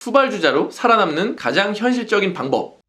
후발주자로 살아남는 가장 현실적인 방법.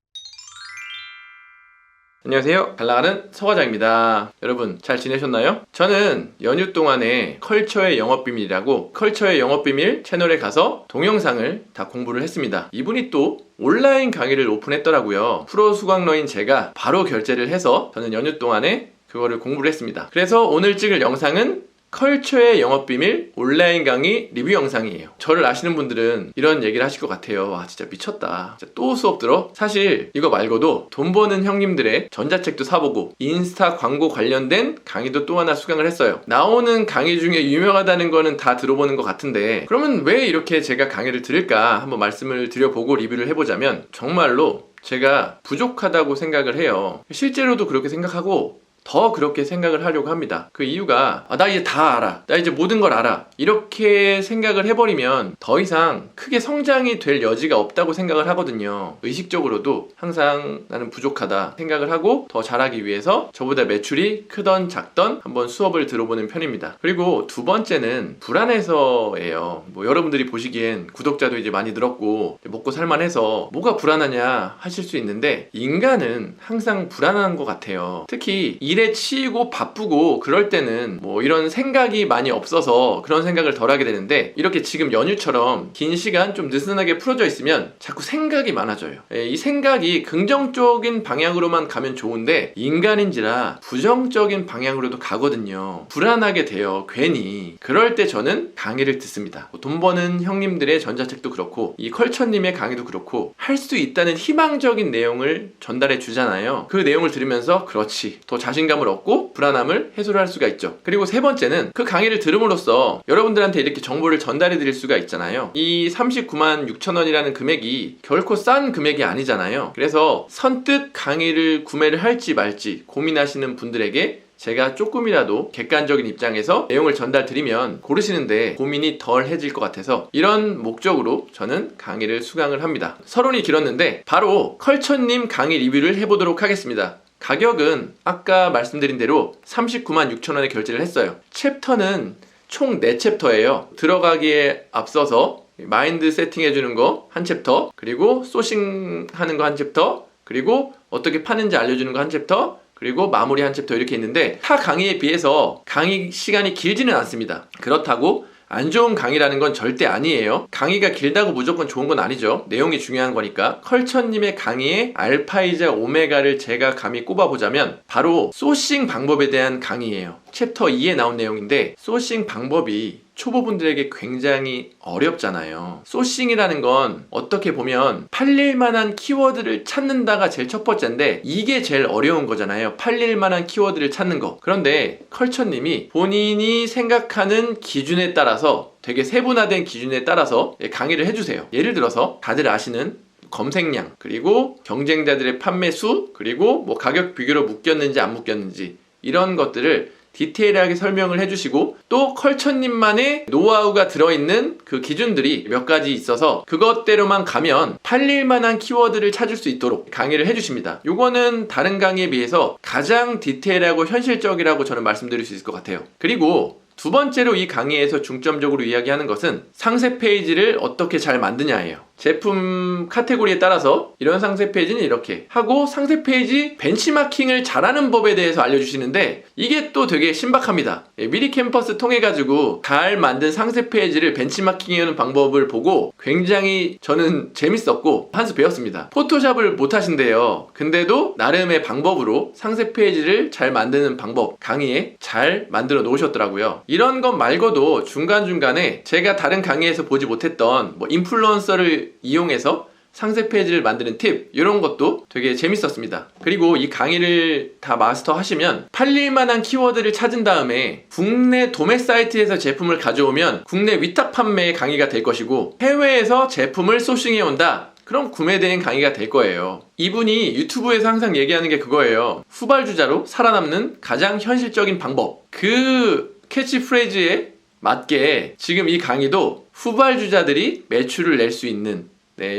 안녕하세요. 잘나가는 서과장입니다. 여러분 잘 지내셨나요? 저는 연휴 동안에 컬처의 영업비밀이라고 컬처의 영업비밀 채널에 가서 동영상을 다 공부를 했습니다. 이분이 또 온라인 강의를 오픈했더라고요. 프로 수강러인 제가 바로 결제를 해서 저는 연휴 동안에 그거를 공부를 했습니다. 그래서 오늘 찍을 영상은 컬처의 영업비밀 온라인 강의 리뷰 영상이에요. 저를 아시는 분들은 이런 얘기를 하실 것 같아요. 와, 진짜 미쳤다. 진짜 또 수업 들어? 사실 이거 말고도 돈 버는 형님들의 전자책도 사보고 인스타 광고 관련된 강의도 또 하나 수강을 했어요. 나오는 강의 중에 유명하다는 거는 다 들어보는 것 같은데, 그러면 왜 이렇게 제가 강의를 들을까 한번 말씀을 드려보고 리뷰를 해보자면, 정말로 제가 부족하다고 생각을 해요. 실제로도 그렇게 생각하고 더 그렇게 생각을 하려고 합니다. 그 이유가 나 이제 다 알아, 나 이제 모든 걸 알아, 이렇게 생각을 해버리면 더 이상 크게 성장이 될 여지가 없다고 생각을 하거든요. 의식적으로도 항상 나는 부족하다 생각을 하고 더 잘하기 위해서 저보다 매출이 크던 작던 한번 수업을 들어보는 편입니다. 그리고 두 번째는 불안해서예요. 여러분들이 보시기엔 구독자도 이제 많이 늘었고 먹고 살만해서 뭐가 불안하냐 하실 수 있는데, 인간은 항상 불안한 것 같아요. 특히 일에 치이고 바쁘고 그럴 때는 이런 생각이 많이 없어서 그런 생각을 덜 하게 되는데, 이렇게 지금 연휴처럼 긴 시간 좀 느슨하게 풀어져 있으면 자꾸 생각이 많아져요. 이 생각이 긍정적인 방향으로만 가면 좋은데 인간인지라 부정적인 방향으로도 가거든요. 불안하게 돼요, 괜히. 그럴 때 저는 강의를 듣습니다. 돈 버는 형님들의 전자책도 그렇고 이 컬처님의 강의도 그렇고 할 수 있다는 희망적인 내용을 전달해 주잖아요. 그 내용을 들으면서 그렇지, 더 자신감을 얻고 불안함을 해소를 할 수가 있죠. 그리고 세 번째는 그 강의를 들음으로써 여러분들한테 이렇게 정보를 전달해 드릴 수가 있잖아요. 이 39만 6천 원이라는 금액이 결코 싼 금액이 아니잖아요. 그래서 선뜻 강의를 구매를 할지 말지 고민하시는 분들에게 제가 조금이라도 객관적인 입장에서 내용을 전달드리면 고르시는데 고민이 덜 해질 것 같아서 이런 목적으로 저는 강의를 수강을 합니다. 서론이 길었는데 바로 컬처님 강의 리뷰를 해보도록 하겠습니다. 가격은 아까 말씀드린 대로 39만 6천 원에 결제를 했어요. 챕터는 총 4챕터예요. 들어가기에 앞서서 마인드 세팅해주는 거 한 챕터, 그리고 소싱하는 거 한 챕터, 그리고 어떻게 파는지 알려주는 거 한 챕터, 그리고 마무리 한 챕터, 이렇게 있는데 타 강의에 비해서 강의 시간이 길지는 않습니다. 그렇다고 안 좋은 강의라는 건 절대 아니에요. 강의가 길다고 무조건 좋은 건 아니죠. 내용이 중요한 거니까. 컬처님의 강의의 알파이자 오메가를 제가 감히 꼽아보자면 바로 소싱 방법에 대한 강의예요. 챕터 2에 나온 내용인데, 소싱 방법이 초보분들에게 굉장히 어렵잖아요. 소싱이라는 건 어떻게 보면 팔릴 만한 키워드를 찾는다가 제일 첫 번째인데 이게 제일 어려운 거잖아요. 팔릴 만한 키워드를 찾는 거. 그런데 컬처님이 본인이 생각하는 기준에 따라서, 되게 세분화된 기준에 따라서 강의를 해주세요. 예를 들어서 다들 아시는 검색량, 그리고 경쟁자들의 판매 수, 그리고 가격 비교로 묶였는지 안 묶였는지, 이런 것들을 디테일하게 설명을 해주시고, 또 컬처님만의 노하우가 들어있는 그 기준들이 몇 가지 있어서 그것대로만 가면 팔릴 만한 키워드를 찾을 수 있도록 강의를 해주십니다. 요거는 다른 강의에 비해서 가장 디테일하고 현실적이라고 저는 말씀드릴 수 있을 것 같아요. 그리고 두 번째로 이 강의에서 중점적으로 이야기하는 것은 상세 페이지를 어떻게 잘 만드냐예요. 제품 카테고리에 따라서 이런 상세 페이지는 이렇게 하고, 상세 페이지 벤치마킹을 잘하는 법에 대해서 알려주시는데 이게 또 되게 신박합니다. 미리 캠퍼스 통해가지고 잘 만든 상세 페이지를 벤치마킹하는 방법을 보고 굉장히 저는 재밌었고 한 수 배웠습니다. 포토샵을 못 하신대요. 근데도 나름의 방법으로 상세 페이지를 잘 만드는 방법 강의에 잘 만들어 놓으셨더라고요. 이런 것 말고도 중간중간에 제가 다른 강의에서 보지 못했던 인플루언서를 이용해서 상세 페이지를 만드는 팁, 이런 것도 되게 재밌었습니다. 그리고 이 강의를 다 마스터 하시면 팔릴 만한 키워드를 찾은 다음에 국내 도매 사이트에서 제품을 가져오면 국내 위탁 판매의 강의가 될 것이고, 해외에서 제품을 소싱해 온다, 그럼 구매된 강의가 될 거예요. 이분이 유튜브에서 항상 얘기하는 게 그거예요. 후발주자로 살아남는 가장 현실적인 방법. 그 캐치프레이즈에 맞게 지금 이 강의도 후발주자들이 매출을 낼 수 있는,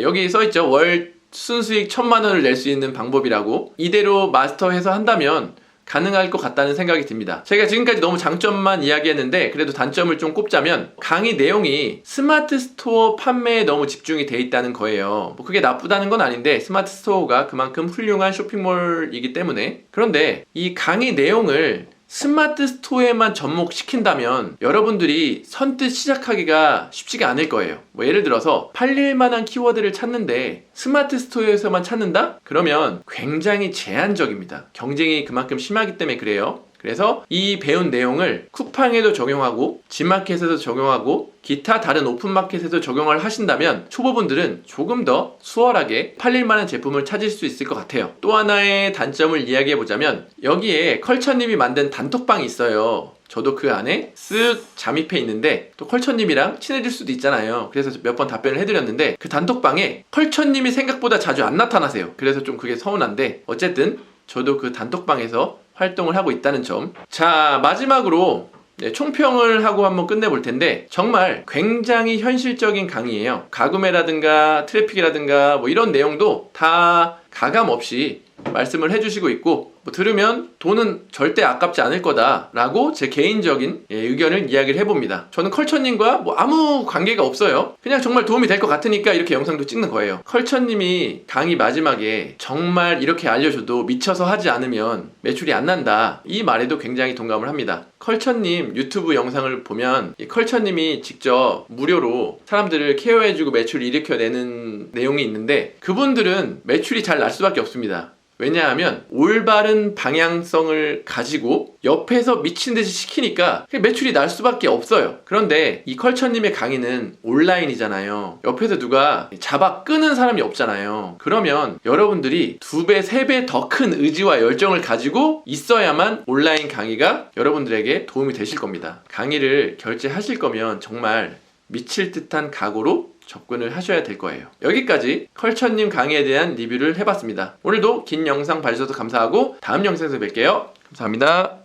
여기 써있죠. 월 순수익 1,000만 원을 낼 수 있는 방법이라고. 이대로 마스터해서 한다면 가능할 것 같다는 생각이 듭니다. 제가 지금까지 너무 장점만 이야기했는데 그래도 단점을 좀 꼽자면 강의 내용이 스마트 스토어 판매에 너무 집중이 돼 있다는 거예요. 뭐 그게 나쁘다는 건 아닌데 스마트 스토어가 그만큼 훌륭한 쇼핑몰이기 때문에. 그런데 이 강의 내용을 스마트 스토어에만 접목시킨다면 여러분들이 선뜻 시작하기가 쉽지가 않을 거예요. 뭐 예를 들어서 팔릴 만한 키워드를 찾는데 스마트 스토어에서만 찾는다? 그러면 굉장히 제한적입니다. 경쟁이 그만큼 심하기 때문에 그래요. 그래서 이 배운 내용을 쿠팡에도 적용하고 G마켓에도 적용하고 기타 다른 오픈마켓에도 적용을 하신다면 초보분들은 조금 더 수월하게 팔릴 만한 제품을 찾을 수 있을 것 같아요. 또 하나의 단점을 이야기해보자면 여기에 컬처님이 만든 단톡방이 있어요. 저도 그 안에 쓱 잠입해 있는데 또 컬처님이랑 친해질 수도 있잖아요. 그래서 몇 번 답변을 해드렸는데 그 단톡방에 컬처님이 생각보다 자주 안 나타나세요. 그래서 좀 그게 서운한데 어쨌든 저도 그 단톡방에서 활동을 하고 있다는 점. 자, 마지막으로 총평을 하고 한번 끝내볼 텐데 정말 굉장히 현실적인 강의예요. 가구매라든가 트래픽이라든가 뭐 이런 내용도 다 가감 없이 말씀을 해주시고 있고 뭐 들으면 돈은 절대 아깝지 않을 거다라고 제 개인적인 의견을 이야기를 해봅니다. 저는 컬처님과 뭐 아무 관계가 없어요. 그냥 정말 도움이 될 것 같으니까 이렇게 영상도 찍는 거예요. 컬처님이 강의 마지막에 정말 이렇게 알려줘도 미쳐서 하지 않으면 매출이 안 난다, 이 말에도 굉장히 동감을 합니다. 컬처님 유튜브 영상을 보면 이 컬처님이 직접 무료로 사람들을 케어해주고 매출을 일으켜내는 내용이 있는데 그분들은 매출이 잘 날 수밖에 없습니다. 왜냐하면 올바른 방향성을 가지고 옆에서 미친듯이 시키니까 매출이 날 수밖에 없어요. 그런데 이 컬처님의 강의는 온라인이잖아요. 옆에서 누가 잡아 끄는 사람이 없잖아요. 그러면 여러분들이 2배, 3배 더 큰 의지와 열정을 가지고 있어야만 온라인 강의가 여러분들에게 도움이 되실 겁니다. 강의를 결제하실 거면 정말 미칠 듯한 각오로 접근을 하셔야 될 거예요. 여기까지 컬처님 강의에 대한 리뷰를 해봤습니다. 오늘도 긴 영상 봐주셔서 감사하고 다음 영상에서 뵐게요. 감사합니다.